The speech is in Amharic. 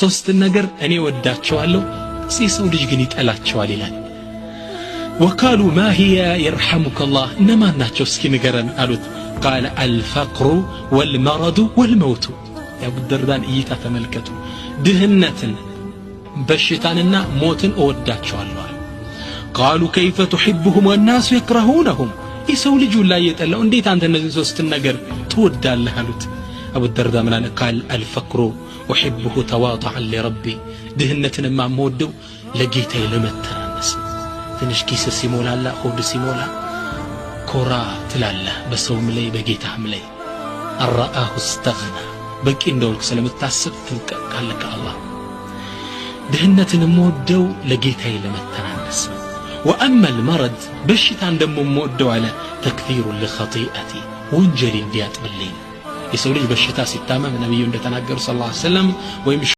ሶስት ነገር እኔ ወዳቸዋለሁ ሰው ልጅ ግን ይጠላቸዋል ይላል وقالوا ما هي يرحمك الله انما ናቸው እስኪ ንገረን አሉት قال الفقر والمرض والموت يا ابو الدرداء እይታ ተመልከቱ ድህነትን በሽታንና ሞትን እወዳቸዋለሁ قالوا كيف تحبهم والناس يكرهونهم የሰው ልጅ ላይ የጠላው እንዴት አንተ እነዚህ ሶስት ነገር ትወዳለህ አሉት ابو الدرداء ምን አለ قال الفقر احبه تواضعا لربي ድህነትንማ የምወደው ለጌታዬ ለመተናነስ ትንሽ ኪስ ሲሞላላ ሆድ ሲሞላ ኮራ ትላለህ በሰውም ላይ በጌታህም ላይ አራአሁ استغنى በቂ እንደሆንክ ስለምታስብ ትንቀቃለህ ከአላህ ድህነትን የምወደው ለጌታዬ ለመተናነስ واما المرض በሽታን ደግሞ የምወደው አለ تكثير لخطيئتي ወንጀል እንዲያጥብልኝ የሰው ልጅ በሽታ ሲታመም ነብዩ እንደተናገሩ ሰለላሁ ዐለይሂ ወሰለም ወይም